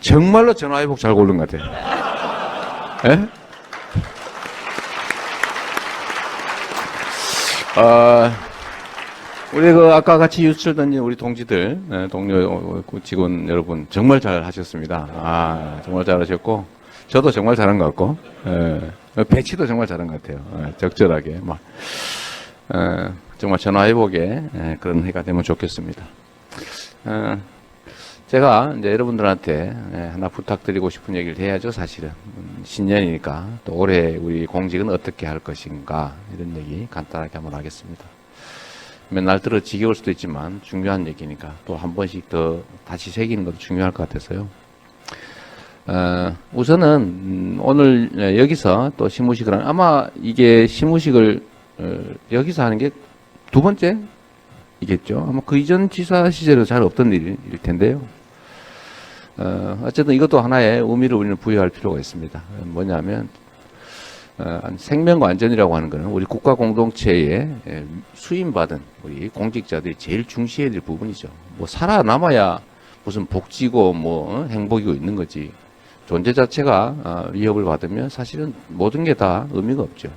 정말로 전화위복 잘 고른 것 같아요. 예? 우리 아까 같이 유출 던진 우리 동지들, 동료, 직원 여러분, 정말 잘 하셨습니다. 정말 잘 하셨고, 저도 정말 잘한 것 같고, 배치도 정말 잘한 것 같아요. 적절하게, 정말 전화위복에 그런 해가 되면 좋겠습니다. 제가 이제 여러분들한테 하나 부탁드리고 싶은 얘기를 해야죠, 사실은. 신년이니까. 또 올해 우리 공직은 어떻게 할 것인가, 이런 얘기 간단하게 한번 하겠습니다. 맨날 들어 지겨울 수도 있지만 중요한 얘기니까 또 한 번씩 더 다시 새기는 것도 중요할 것 같아서요. 우선은 오늘 여기서 또 시무식을 아마 이게 시무식을 여기서 하는 게 두 번째 이겠죠. 아마 그 이전 지사 시절에 잘 없던 일일 텐데요. 어쨌든 이것도 하나의 의미를 우리는 부여할 필요가 있습니다. 뭐냐면 생명과 안전이라고 하는 것은 우리 국가 공동체에 수임받은 우리 공직자들이 제일 중시해야 될 부분이죠. 뭐 살아남아야 무슨 복지고 뭐 행복이고 있는 거지. 존재 자체가 위협을 받으면 사실은 모든 게 다 의미가 없죠.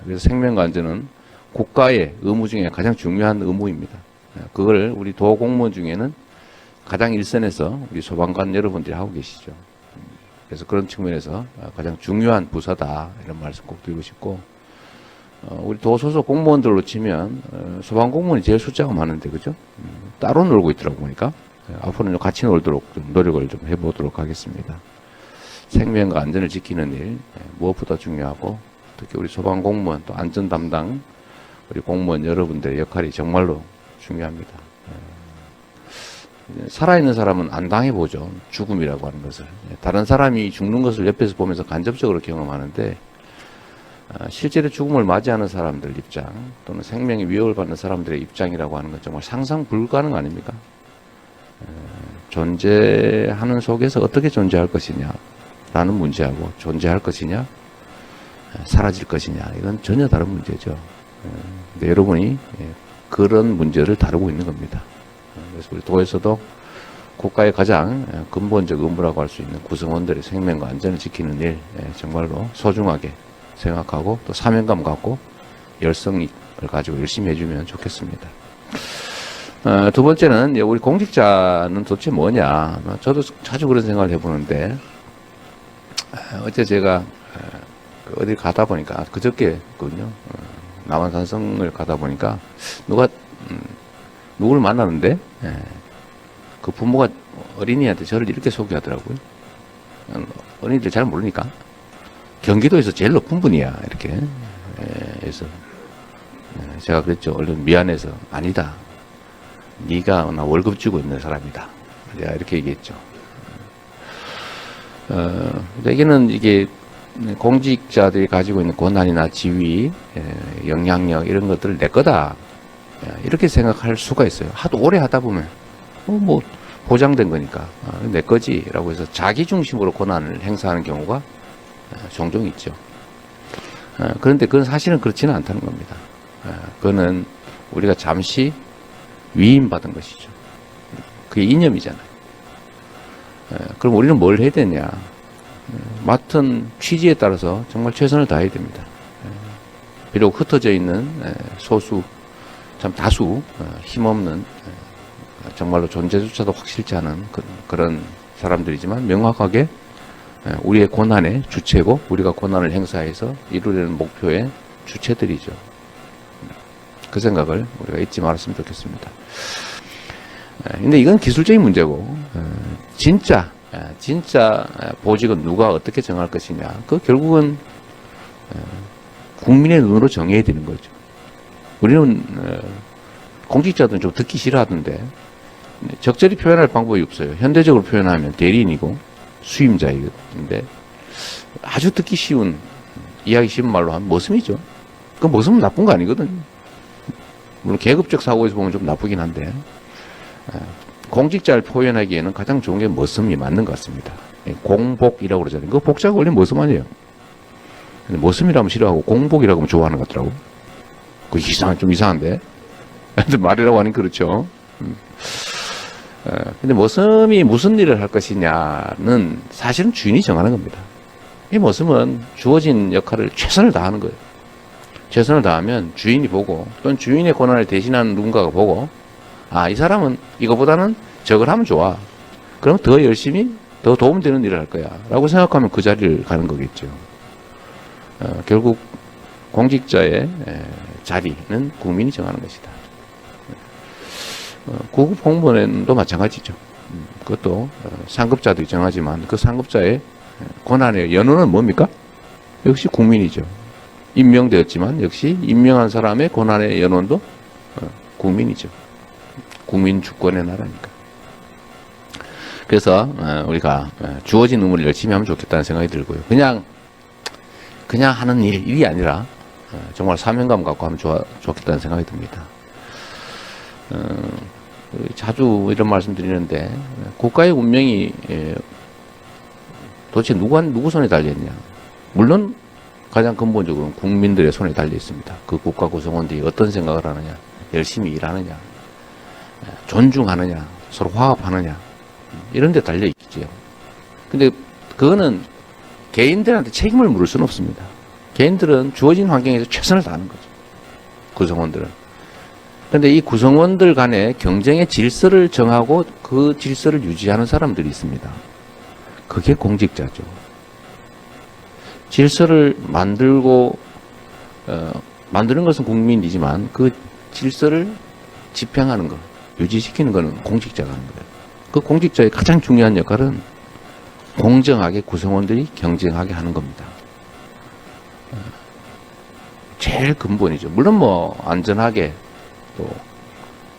그래서 생명과 안전은 국가의 의무 중에 가장 중요한 의무입니다. 그걸 우리 도공무원 중에는 가장 일선에서 우리 소방관 여러분들이 하고 계시죠. 그래서 그런 측면에서 가장 중요한 부서다 이런 말씀 꼭 드리고 싶고, 우리 도소속 공무원들로 치면 소방 공무원이 제일 숫자가 많은데 그죠? 따로 놀고 있더라고 보니까. 앞으로는 같이 놀도록 좀 노력을 좀 해보도록 하겠습니다. 생명과 안전을 지키는 일 무엇보다 중요하고, 특히 우리 소방 공무원 또 안전 담당 우리 공무원 여러분들의 역할이 정말로 중요합니다. 살아있는 사람은 안 당해보죠. 죽음이라고 하는 것을. 다른 사람이 죽는 것을 옆에서 보면서 간접적으로 경험하는데, 실제로 죽음을 맞이하는 사람들 입장 또는 생명의 위협을 받는 사람들의 입장이라고 하는 건 정말 상상 불가능 아닙니까? 존재하는 속에서 어떻게 존재할 것이냐 라는 문제하고, 존재할 것이냐 사라질 것이냐, 이건 전혀 다른 문제죠. 근데 여러분이 그런 문제를 다루고 있는 겁니다. 그래서 우리 도에서도 국가의 가장 근본적 의무라고 할 수 있는 구성원들의 생명과 안전을 지키는 일 정말로 소중하게 생각하고 또 사명감 갖고 열성을 가지고 열심히 해주면 좋겠습니다. 두 번째는 우리 공직자는 도대체 뭐냐. 저도 자주 그런 생각을 해보는데, 어제 제가 어디 가다 보니까 그저께거든요. 남한산성을 가다 보니까 누구를 만나는데 그 부모가 어린이한테 저를 이렇게 소개하더라고요. 어린이들 잘 모르니까 경기도에서 제일 높은 분이야 이렇게. 그래서 제가 그랬죠. 얼른 미안해서 아니다. 네가 나 월급 주고 있는 사람이다. 제가 이렇게 얘기했죠. 내게는 이게 공직자들이 가지고 있는 권한이나 지위, 영향력 이런 것들을 내 거다 이렇게 생각할 수가 있어요. 하도 오래 하다 보면 뭐 보장된 거니까 내 거지라고 해서 자기 중심으로 권한을 행사하는 경우가 종종 있죠. 그런데 그건 사실은 그렇지는 않다는 겁니다. 그거는 우리가 잠시 위임받은 것이죠. 그게 이념이잖아요. 그럼 우리는 뭘 해야 되냐? 맡은 취지에 따라서 정말 최선을 다해야 됩니다. 비록 흩어져 있는 소수, 참 다수 힘없는 정말로 존재조차도 확실치 않은 그런 사람들이지만 명확하게 우리의 고난의 주체고 우리가 고난을 행사해서 이루려는 목표의 주체들이죠. 그 생각을 우리가 잊지 말았으면 좋겠습니다. 근데 이건 기술적인 문제고, 진짜 보직은 누가 어떻게 정할 것이냐. 그 결국은 국민의 눈으로 정해야 되는 거죠. 우리는 공직자들은 좀 듣기 싫어하던데 적절히 표현할 방법이 없어요. 현대적으로 표현하면 대리인이고 수임자인데 아주 듣기 쉬운, 이해하기 쉬운 말로 하면 머슴이죠. 그 머슴은 나쁜 거 아니거든요. 물론 계급적 사고에서 보면 좀 나쁘긴 한데 공직자를 표현하기에는 가장 좋은 게 머슴이 맞는 것 같습니다. 공복이라고 그러잖아요. 그 복자가 원래 머슴 아니에요. 근데 머슴이라면 싫어하고 공복이라고 하면 좋아하는 것 같더라고. 좀 이상한데? 근데 말이라고 하니 그렇죠. 근데 모섬이 무슨 일을 할 것이냐는 사실은 주인이 정하는 겁니다. 이 모섬은 주어진 역할을 최선을 다하는 거예요. 최선을 다하면 주인이 보고 또는 주인의 권한을 대신하는 누군가가 보고 아, 이 사람은 이거보다는 저걸 하면 좋아. 그럼 더 열심히 더 도움되는 일을 할 거야. 라고 생각하면 그 자리를 가는 거겠죠. 결국 공직자의 자리는 국민이 정하는 것이다. 구급 공무원도 마찬가지죠. 그것도 상급자들이 정하지만 그 상급자의 권한의 연호는 뭡니까? 역시 국민이죠. 임명되었지만 역시 임명한 사람의 권한의 연원도 국민이죠. 국민 주권의 나라니까. 그래서 우리가 주어진 의무를 열심히 하면 좋겠다는 생각이 들고요. 그냥 하는 일이 아니라 정말 사명감 갖고 하면 좋겠다는 생각이 듭니다. 자주 이런 말씀 드리는데 국가의 운명이 도대체 누구 손에 달려있냐. 물론 가장 근본적으로는 국민들의 손에 달려 있습니다. 그 국가 구성원들이 어떤 생각을 하느냐, 열심히 일하느냐, 존중하느냐, 서로 화합하느냐, 이런 데 달려 있죠. 근데 그거는 개인들한테 책임을 물을 수는 없습니다. 개인들은 주어진 환경에서 최선을 다하는 거죠. 구성원들은. 근데 이 구성원들 간의 경쟁의 질서를 정하고 그 질서를 유지하는 사람들이 있습니다. 그게 공직자죠. 질서를 만드는 것은 국민이지만 그 질서를 집행하는 것, 유지시키는 것은 공직자가 하는 거예요. 그 공직자의 가장 중요한 역할은 공정하게 구성원들이 경쟁하게 하는 겁니다. 제일 근본이죠. 물론 뭐 안전하게 또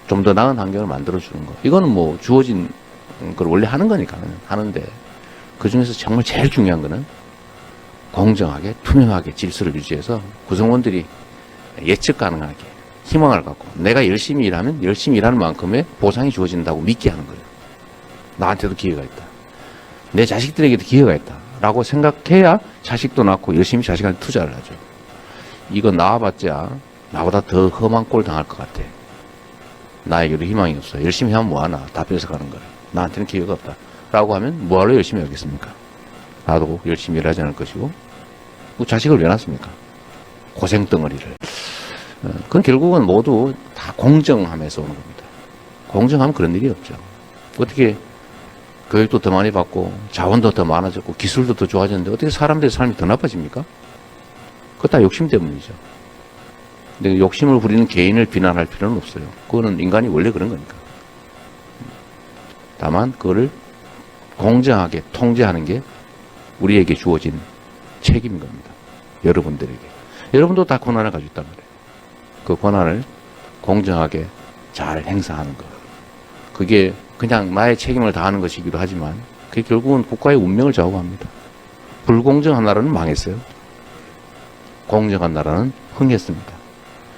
좀 더 나은 환경을 만들어주는 거. 이거는 뭐 주어진 걸 원래 하는 거니까 하는데 그 중에서 정말 제일 중요한 거는 공정하게 투명하게 질서를 유지해서 구성원들이 예측 가능하게 희망을 갖고 내가 열심히 일하면 열심히 일하는 만큼의 보상이 주어진다고 믿게 하는 거예요. 나한테도 기회가 있다. 내 자식들에게도 기회가 있다. 라고 생각해야 자식도 낳고 열심히 자식한테 투자를 하죠. 이거 낳아봤자 나보다 더 험한 꼴 당할 것 같아. 나에게도 희망이 없어. 열심히 하면 뭐하나. 다 뺏어가는 거야. 나한테는 기회가 없다. 라고 하면 뭐하러 열심히 하겠습니까? 나도 열심히 일하지 않을 것이고 자식을 왜 낳습니까? 고생덩어리를. 그건 결국은 모두 다 공정함에서 오는 겁니다. 공정하면 그런 일이 없죠. 어떻게 교육도 더 많이 받고 자원도 더 많아졌고 기술도 더 좋아졌는데 어떻게 사람들의 삶이 더 나빠집니까? 그거 다 욕심 때문이죠. 근데 욕심을 부리는 개인을 비난할 필요는 없어요. 그거는 인간이 원래 그런 거니까. 다만 그거를 공정하게 통제하는 게 우리에게 주어진 책임인 겁니다. 여러분들에게. 여러분도 다 권한을 가지고 있단 말이에요. 그 권한을 공정하게 잘 행사하는 것. 그게 그냥 나의 책임을 다하는 것이기도 하지만 그게 결국은 국가의 운명을 좌우합니다. 불공정한 나라는 망했어요. 공정한 나라는 흥했습니다.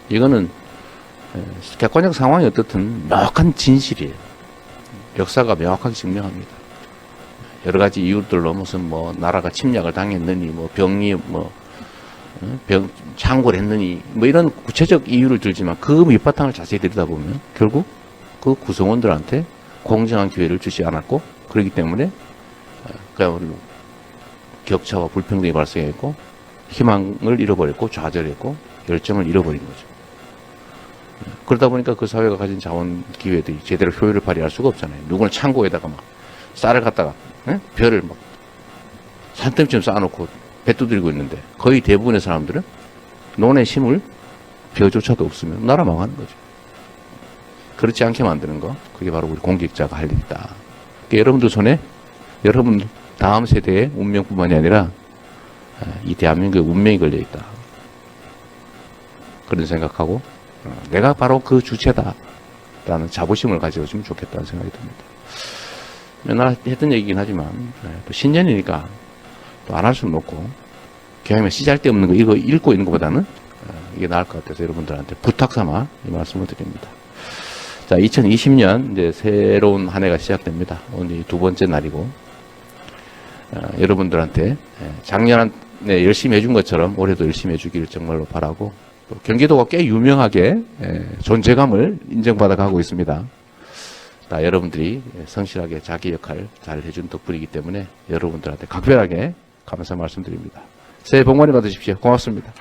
이거는 객관적 상황이 어떻든 명확한 진실이에요. 역사가 명확하게 증명합니다. 여러 가지 이유들로 무슨 뭐 나라가 침략을 당했느니 뭐 병이 뭐 창궐 했느니 뭐 이런 구체적 이유를 들지만 그 밑바탕을 자세히 들여다보면 결국 그 구성원들한테 공정한 기회를 주지 않았고 그렇기 때문에 그야말로 격차와 불평등이 발생했고 희망을 잃어버렸고 좌절했고 열정을 잃어버린 거죠. 그러다 보니까 그 사회가 가진 자원 기회들이 제대로 효율을 발휘할 수가 없잖아요. 누구는 창고에다가 막 쌀을 갖다가 별을 막 산더미처럼 쌓아놓고 배 두들고 있는데 거의 대부분의 사람들은 논에 심을 벼조차도 없으면 나라 망하는 거죠. 그렇지 않게 만드는 거 그게 바로 우리 공직자가 할 일이다. 그러니까 여러분들 손에 여러분 다음 세대의 운명뿐만이 아니라 이 대한민국의 운명이 걸려있다. 그런 생각하고 내가 바로 그 주체다 라는 자부심을 가져주면 좋겠다는 생각이 듭니다. 맨날 했던 얘기긴 하지만 또 신년이니까 또 안 할 수는 없고 교양면 씨잘데없는 거 이거 읽고 있는 것보다는 이게 나을 것 같아서 여러분들한테 부탁 삼아 이 말씀을 드립니다. 자, 2020년 이제 새로운 한 해가 시작됩니다. 오늘 두 번째 날이고 여러분들한테 작년에 열심히 해준 것처럼 올해도 열심히 해주기를 정말로 바라고 또 경기도가 꽤 유명하게 존재감을 인정받아 가고 있습니다. 다 여러분들이 성실하게 자기 역할 잘 해준 덕분이기 때문에 여러분들한테 각별하게 감사 말씀드립니다. 새해 복 많이 받으십시오. 고맙습니다.